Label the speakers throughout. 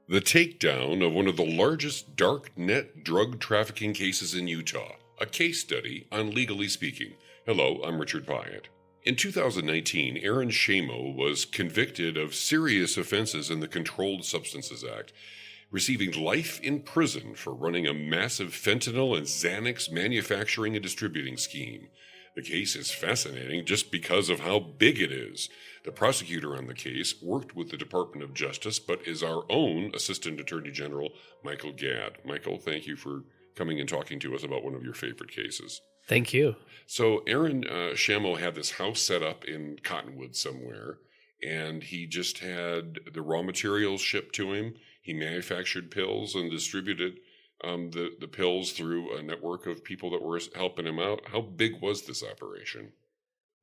Speaker 1: The takedown of one of the largest dark net drug trafficking cases in Utah, a case study on Legally Speaking. Hello, I'm Richard Pyatt. In 2019, Aaron Shamo was convicted of serious offenses in the Controlled Substances Act, receiving life in prison for running a massive fentanyl and Xanax manufacturing and distributing scheme. The case is fascinating just because of how big it is. The prosecutor on the case worked with the Department of Justice, but is our own Assistant Attorney General Michael Gadd. Michael, thank you for coming and talking to us about one of your favorite cases.
Speaker 2: Thank you.
Speaker 1: So Aaron Shamo had this house set up in Cottonwood somewhere, and he just had the raw materials shipped to him. He manufactured pills and distributed the pills through a network of people that were helping him out. How big was this operation?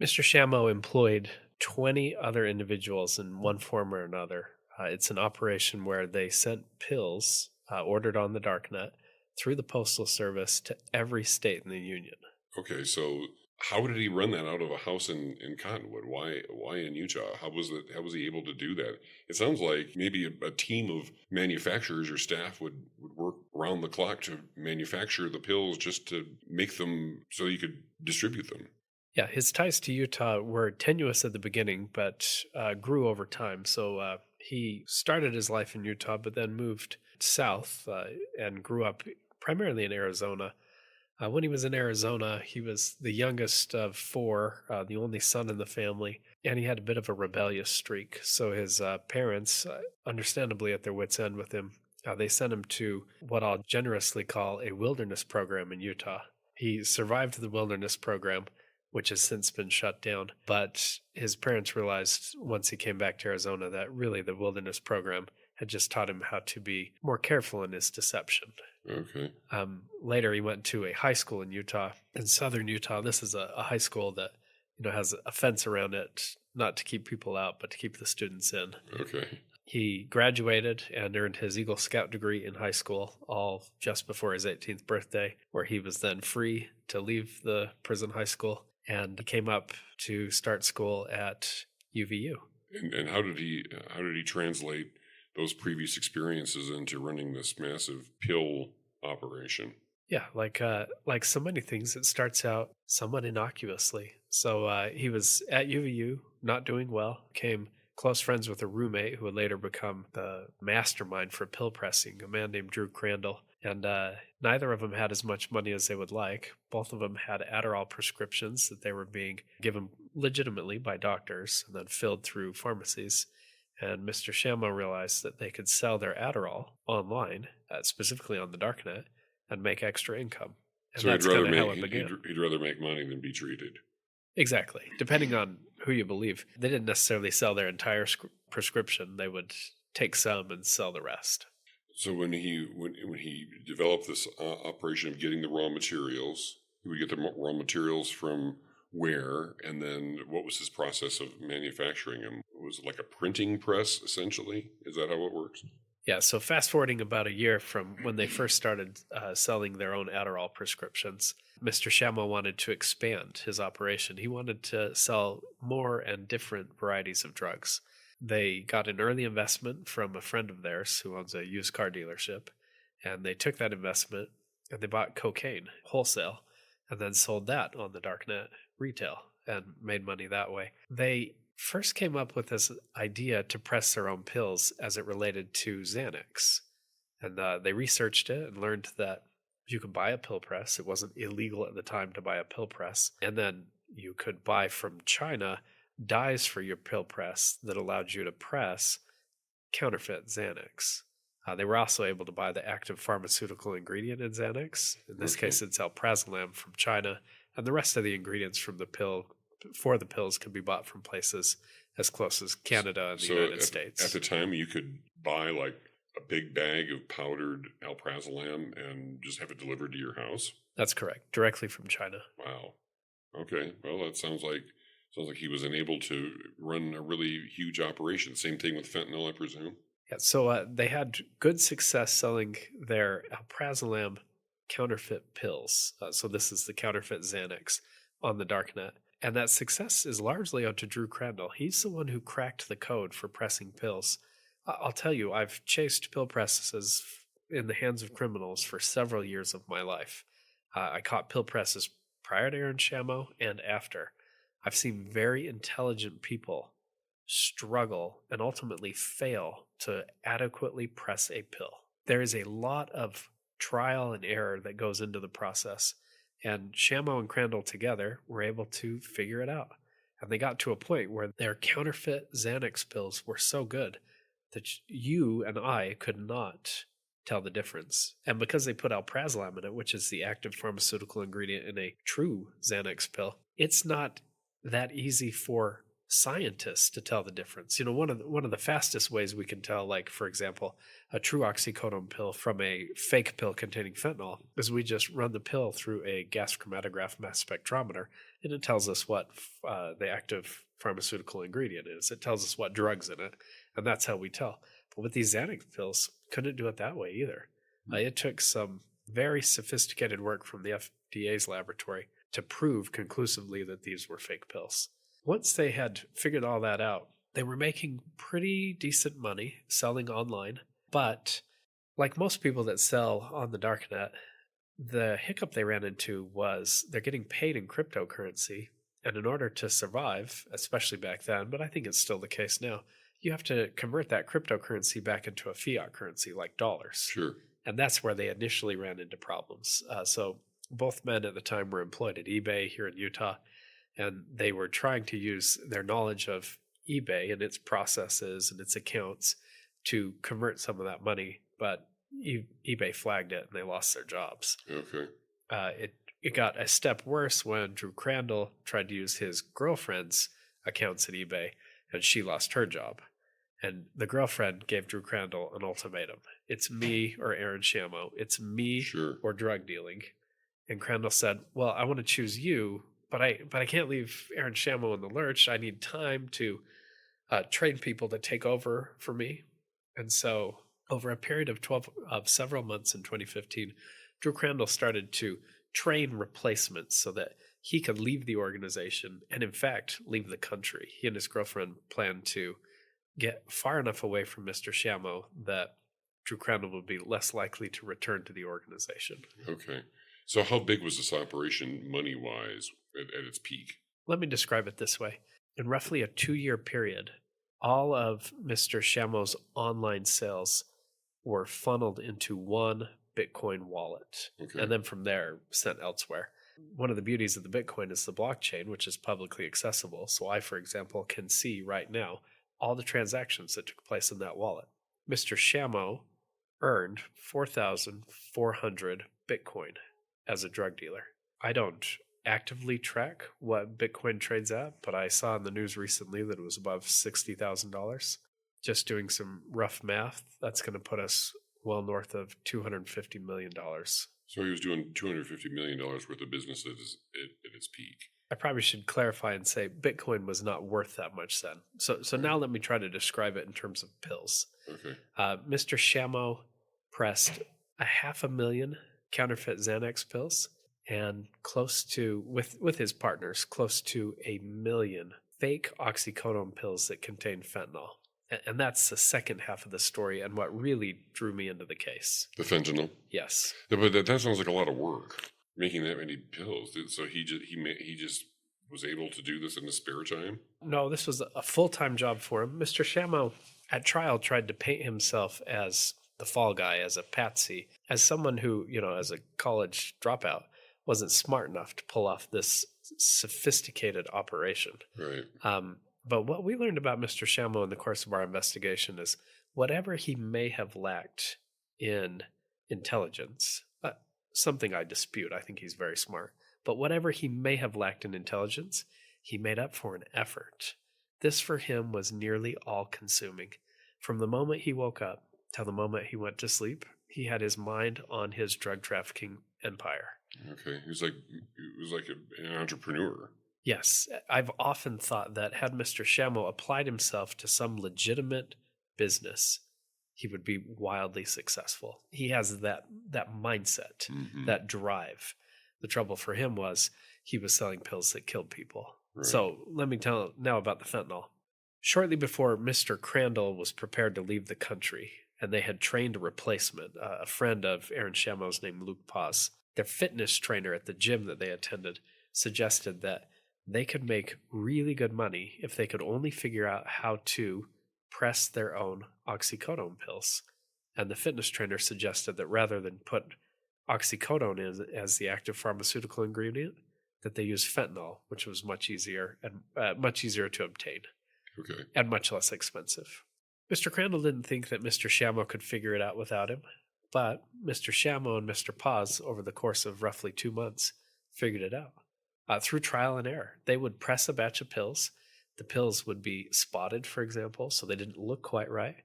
Speaker 2: Mr. Shamo employed 20 other individuals in one form or another. It's an operation where they sent pills ordered on the darknet through the Postal Service to every state in the Union.
Speaker 1: Okay, so how did he run that out of a house in Cottonwood? Why in Utah? How was he able to do that? It sounds like maybe a team of manufacturers or staff would work around the clock to manufacture the pills just to make them so you could distribute them.
Speaker 2: Yeah, his ties to Utah were tenuous at the beginning, but grew over time. So he started his life in Utah, but then moved south and grew up primarily in Arizona. When he was in Arizona, he was the youngest of four, the only son in the family, and he had a bit of a rebellious streak. So his parents, understandably at their wits' end with him, they sent him to what I'll generously call a wilderness program in Utah. He survived the wilderness program, which has since been shut down. But his parents realized once he came back to Arizona that really the wilderness program had just taught him how to be more careful in his deception.
Speaker 1: Okay.
Speaker 2: Later, he went to a high school in Utah, in southern Utah. This is a high school that has a fence around it, not to keep people out, but to keep the students in.
Speaker 1: Okay.
Speaker 2: He graduated and earned his Eagle Scout degree in high school, all just before his 18th birthday, where he was then free to leave the prison high school and came up to start school at UVU.
Speaker 1: And how did he translate those previous experiences into running this massive pill operation?
Speaker 2: Yeah, like so many things, it starts out somewhat innocuously. So he was at UVU, not doing well, became close friends with a roommate who would later become the mastermind for pill pressing, a man named Drew Crandall. And neither of them had as much money as they would like. Both of them had Adderall prescriptions that they were being given legitimately by doctors and then filled through pharmacies. And Mr. Shamo realized that they could sell their Adderall online, specifically on the darknet, and make extra income. And
Speaker 1: so
Speaker 2: that's kind of how it began.
Speaker 1: He'd rather make money than be treated.
Speaker 2: Exactly. Depending on who you believe. They didn't necessarily sell their entire prescription. They would take some and sell the rest.
Speaker 1: So when he developed this operation of getting the raw materials, he would get the raw materials from where, and then what was his process of manufacturing them? Was it like a printing press, essentially? Is that how it works?
Speaker 2: Yeah, so fast forwarding about a year from when they first started selling their own Adderall prescriptions, Mr. Shamo wanted to expand his operation. He wanted to sell more and different varieties of drugs. They got an early investment from a friend of theirs who owns a used car dealership, and they took that investment and they bought cocaine wholesale and then sold that on the darknet retail and made money that way. They first came up with this idea to press their own pills as it related to Xanax. And they researched it and learned that you could buy a pill press. It wasn't illegal at the time to buy a pill press. And then you could buy from China dyes for your pill press that allowed you to press counterfeit Xanax. They were also able to buy the active pharmaceutical ingredient in Xanax. In this case, it's alprazolam from China. And the rest of the ingredients from the pill for the pills could be bought from places as close as Canada and the United States.
Speaker 1: At the time, you could buy like a big bag of powdered alprazolam and just have it delivered to your house?
Speaker 2: That's correct. Directly from China.
Speaker 1: Wow. Okay. Well, that sounds like he was unable to run a really huge operation. Same thing with fentanyl, I presume?
Speaker 2: Yeah, so they had good success selling their alprazolam counterfeit pills. So this is the counterfeit Xanax on the darknet. And that success is largely owed to Drew Crandall. He's the one who cracked the code for pressing pills. I'll tell you, I've chased pill presses in the hands of criminals for several years of my life. I caught pill presses prior to Aaron Shamo and after. I've seen very intelligent people struggle and ultimately fail to adequately press a pill. There is a lot of trial and error that goes into the process, and Shamo and Crandall together were able to figure it out. And they got to a point where their counterfeit Xanax pills were so good that you and I could not tell the difference. And because they put alprazolam in it, which is the active pharmaceutical ingredient in a true Xanax pill, it's not that easy for scientists to tell the difference. One of the fastest ways we can tell, like for example, a true oxycodone pill from a fake pill containing fentanyl, is we just run the pill through a gas chromatograph mass spectrometer, and it tells us what the active pharmaceutical ingredient is. It tells us what drug's in it, and that's how we tell. But with these Xanax pills, couldn't do it that way either. It took some very sophisticated work from the FDA's laboratory to prove conclusively that these were fake pills. Once they had figured all that out, they were making pretty decent money selling online. But like most people that sell on the darknet, the hiccup they ran into was they're getting paid in cryptocurrency. And in order to survive, especially back then, but I think it's still the case now, you have to convert that cryptocurrency back into a fiat currency like dollars.
Speaker 1: Sure.
Speaker 2: And that's where they initially ran into problems. So both men at the time were employed at eBay here in Utah, and they were trying to use their knowledge of eBay and its processes and its accounts to convert some of that money. But eBay flagged it and they lost their jobs.
Speaker 1: Okay.
Speaker 2: It got a step worse when Drew Crandall tried to use his girlfriend's accounts at eBay, and she lost her job. And the girlfriend gave Drew Crandall an ultimatum. It's me or Aaron Shamo. It's me or drug dealing. And Crandall said, well, I want to choose you, but I can't leave Aaron Shamo in the lurch. I need time to train people to take over for me. And so over a period of several months in 2015, Drew Crandall started to train replacements so that he could leave the organization and, in fact, leave the country. He and his girlfriend planned to get far enough away from Mr. Shamo that Drew Crandall would be less likely to return to the organization.
Speaker 1: Okay. So how big was this operation money-wise at its peak?
Speaker 2: Let me describe it this way. In roughly a 2-year period, all of Mr. Shamo's online sales were funneled into one Bitcoin wallet, and then from there sent elsewhere. One of the beauties of the Bitcoin is the blockchain, which is publicly accessible. So I, for example, can see right now all the transactions that took place in that wallet. Mr. Shamo earned 4,400 Bitcoin as a drug dealer. I don't actively track what Bitcoin trades at, but I saw in the news recently that it was above $60,000. Just doing some rough math, that's going to put us well north of $250 million.
Speaker 1: So he was doing $250 million worth of business at its peak.
Speaker 2: I probably should clarify and say Bitcoin was not worth that much then. So now let me try to describe it in terms of pills.
Speaker 1: Okay.
Speaker 2: Mr. Shamo pressed 500,000 counterfeit Xanax pills and close to, with his partners, close to 1 million fake oxycodone pills that contain fentanyl. And that's the second half of the story and what really drew me into the case.
Speaker 1: The fentanyl?
Speaker 2: Yes.
Speaker 1: But that sounds like a lot of work, making that many pills. So he just was able to do this in his spare time? No,
Speaker 2: this was a full-time job for him. Mr. Shamo, at trial, tried to paint himself as the fall guy, as a patsy, as someone who, as a college dropout, wasn't smart enough to pull off this sophisticated operation.
Speaker 1: Right.
Speaker 2: But what we learned about Mr. Shamo in the course of our investigation is whatever he may have lacked in intelligence, something I dispute. I think he's very smart. But whatever he may have lacked in intelligence, he made up for in effort. This for him was nearly all-consuming. From the moment he woke up till the moment he went to sleep, he had his mind on his drug trafficking empire.
Speaker 1: Okay. He was like an entrepreneur.
Speaker 2: Yes, I've often thought that had Mr. Shamo applied himself to some legitimate business, he would be wildly successful. He has that mindset, that drive. The trouble for him was he was selling pills that killed people. Right. So let me tell now about the fentanyl. Shortly before Mr. Crandall was prepared to leave the country, and they had trained a replacement, a friend of Aaron Shamo's named Luke Paz, their fitness trainer at the gym that they attended suggested that they could make really good money if they could only figure out how to press their own oxycodone pills. And the fitness trainer suggested that rather than put oxycodone in as the active pharmaceutical ingredient, that they use fentanyl, which was much easier to obtain.
Speaker 1: Okay.
Speaker 2: And much less expensive. Mr. Crandall didn't think that Mr. Shamo could figure it out without him, but Mr. Shamo and Mr. Paz, over the course of roughly 2 months, figured it out. Through trial and error. They would press a batch of pills. The pills would be spotted, for example, so they didn't look quite right,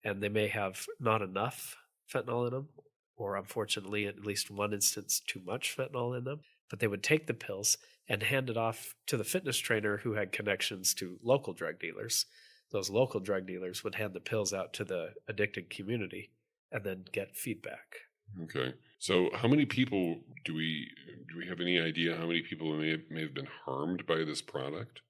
Speaker 2: and they may have not enough fentanyl in them, or unfortunately, at least one instance, too much fentanyl in them. But they would take the pills and hand it off to the fitness trainer who had connections to local drug dealers. Those local drug dealers would hand the pills out to the addicted community and then get feedback.
Speaker 1: Okay. So how many people do we have any idea how many people may have been harmed by this product?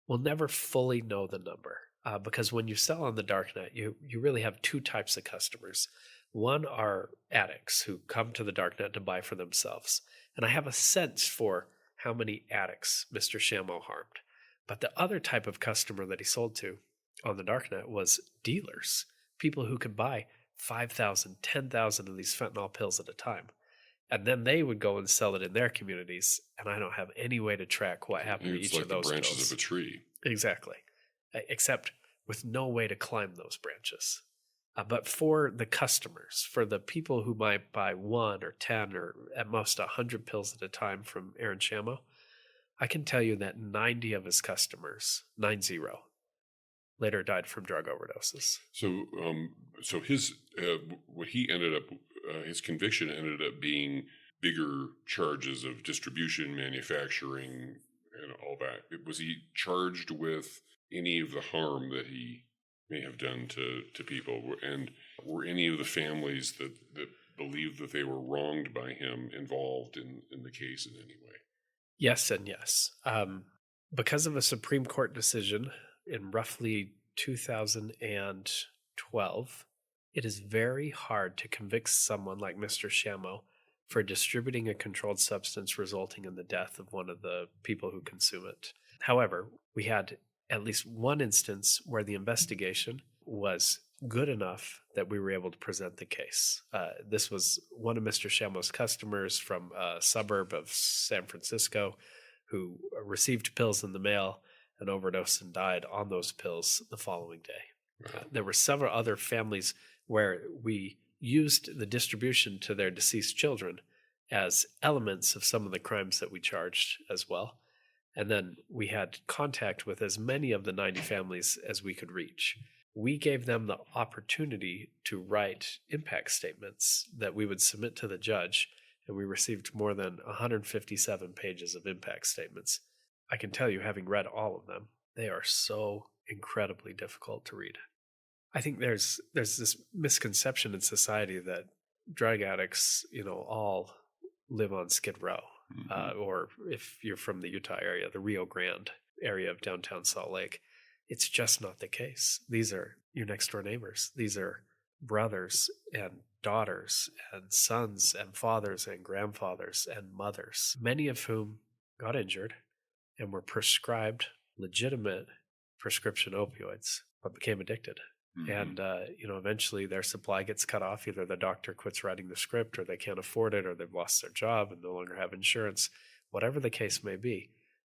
Speaker 2: We'll never fully know the number because when you sell on the darknet, you really have two types of customers. One are addicts who come to the darknet to buy for themselves. And I have a sense for how many addicts Mr. Shamo harmed. But the other type of customer that he sold to on the darknet was dealers, people who could buy 5,000, 10,000 of these fentanyl pills at a time. And then they would go and sell it in their communities, and I don't have any way to track what happened to each of those pills. It's like the branches
Speaker 1: of a tree.
Speaker 2: Exactly. Except with no way to climb those branches. But for the customers, for the people who might buy 1 or 10 or at most 100 pills at a time from Aaron Shamo, I can tell you that 90 of his customers, 90, later died from drug overdoses.
Speaker 1: So his what he ended up his conviction ended up being bigger charges of distribution, manufacturing, and all that. Was he charged with any of the harm that he may have done to people? And were any of the families that believed that they were wronged by him involved in the case in any way?
Speaker 2: Yes and yes. Because of a Supreme Court decision in roughly 2012, it is very hard to convict someone like Mr. Shamo for distributing a controlled substance resulting in the death of one of the people who consume it. However, we had at least one instance where the investigation was good enough that we were able to present the case. This was one of Mr. Shamo's customers from a suburb of San Francisco who received pills in the mail and overdosed and died on those pills the following day. There were several other families where we used the distribution to their deceased children as elements of some of the crimes that we charged as well. And then we had contact with as many of the 90 families as we could reach. We gave them the opportunity to write impact statements that we would submit to the judge, and we received more than 157 pages of impact statements. I can tell you, having read all of them, they are so incredibly difficult to read. I think there's this misconception in society that drug addicts, all live on Skid Row. Or if you're from the Utah area, the Rio Grande area of downtown Salt Lake. It's just not the case. These are your next door neighbors. These are brothers and daughters and sons and fathers and grandfathers and mothers, many of whom got injured and were prescribed legitimate prescription opioids, but became addicted. And, eventually their supply gets cut off. Either the doctor quits writing the script, or they can't afford it, or they've lost their job and no longer have insurance. Whatever the case may be,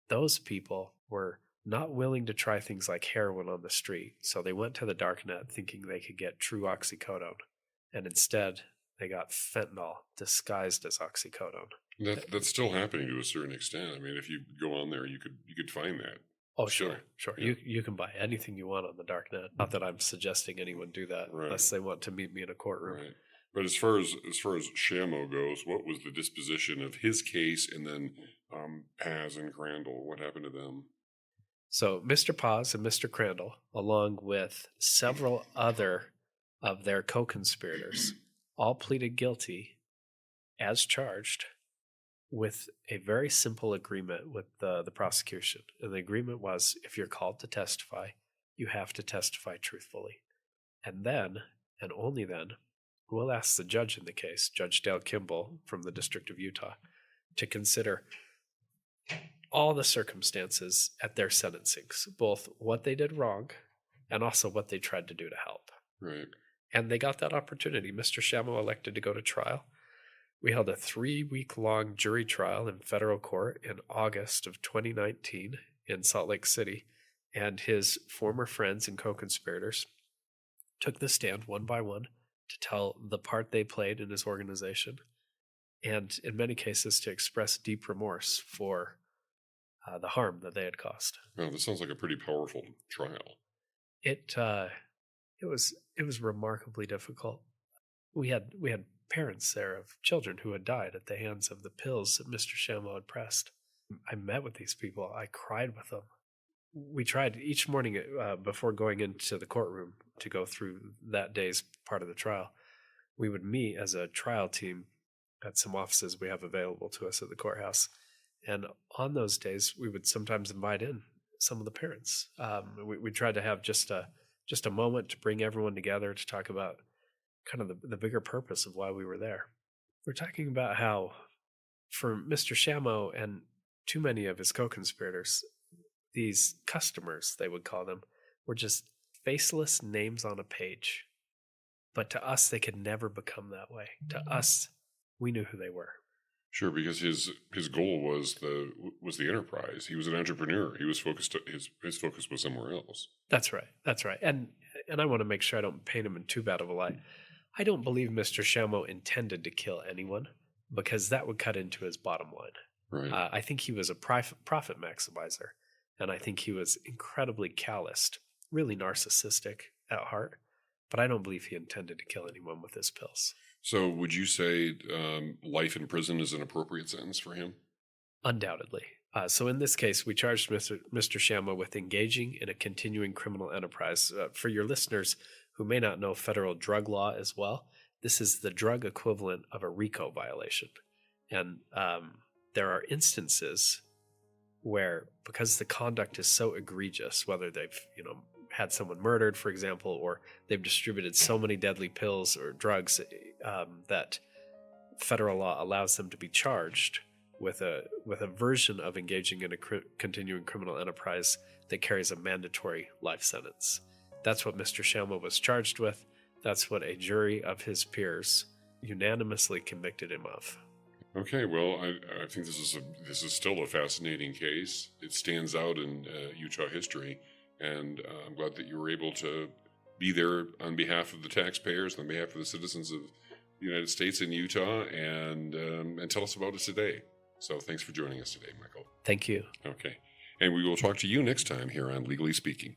Speaker 2: those people were not willing to try things like heroin on the street. So they went to the darknet thinking they could get true oxycodone. And instead, they got fentanyl disguised as oxycodone.
Speaker 1: That's still happening to a certain extent. I mean, if you go on there, you could find that.
Speaker 2: Oh, sure. Yeah. You can buy anything you want on the darknet. Not that I'm suggesting anyone do that unless they want to meet me in a courtroom.
Speaker 1: Right. But as far as Shamo goes, what was the disposition of his case, and then Paz and Crandall? What happened to them?
Speaker 2: So Mr. Paz and Mr. Crandall, along with several other of their co-conspirators, all pleaded guilty as charged, with a very simple agreement with the prosecution. And the agreement was, if you're called to testify, you have to testify truthfully. And then, and only then, we'll ask the judge in the case, Judge Dale Kimball from the District of Utah, to consider all the circumstances at their sentencings, both what they did wrong and also what they tried to do to help.
Speaker 1: Right.
Speaker 2: And they got that opportunity. Mr. Shamo elected to go to trial. We held a 3-week-long jury trial in federal court in August of 2019 in Salt Lake City, and his former friends and co-conspirators took the stand one by one to tell the part they played in his organization, and in many cases to express deep remorse for the harm that they had caused.
Speaker 1: Well, this sounds like a pretty powerful trial.
Speaker 2: It was remarkably difficult. We had parents there of children who had died at the hands of the pills that Mr. Shamo had pressed. I met with these people. I cried with them. We tried each morning before going into the courtroom to go through that day's part of the trial. We would meet as a trial team at some offices we have available to us at the courthouse. And on those days, we would sometimes invite in some of the parents. We tried to have just a moment to bring everyone together to talk about kind of the bigger purpose of why we were there. We're talking about how, for Mr. Shamo and too many of his co-conspirators, these customers, they would call them, were just faceless names on a page. But to us, they could never become that way. To us, we knew who they were.
Speaker 1: Sure, because his goal was the enterprise. He was an entrepreneur. He was focused. His focus was somewhere else.
Speaker 2: That's right. And I want to make sure I don't paint him in too bad of a light. I don't believe Mr. Shamo intended to kill anyone, because that would cut into his bottom line.
Speaker 1: Right.
Speaker 2: I think he was a profit maximizer, and I think he was incredibly calloused, really narcissistic at heart. But I don't believe he intended to kill anyone with his pills.
Speaker 1: So would you say life in prison is an appropriate sentence for him?
Speaker 2: Undoubtedly. So in this case, we charged Mr. Shamo with engaging in a continuing criminal enterprise. For your listeners who may not know federal drug law as well, this is the drug equivalent of a RICO violation. And there are instances where, because the conduct is so egregious, whether they've had someone murdered, for example, or they've distributed so many deadly pills or drugs that federal law allows them to be charged with a version of engaging in a continuing criminal enterprise that carries a mandatory life sentence. That's what Mr. Shamo was charged with. That's what a jury of his peers unanimously convicted him of.
Speaker 1: Okay, well, I think this is still a fascinating case. It stands out in Utah history, and I'm glad that you were able to be there on behalf of the taxpayers, on behalf of the citizens of the United States and Utah, and tell us about it today. So thanks for joining us today, Michael.
Speaker 2: Thank you.
Speaker 1: Okay, and we will talk to you next time here on Legally Speaking.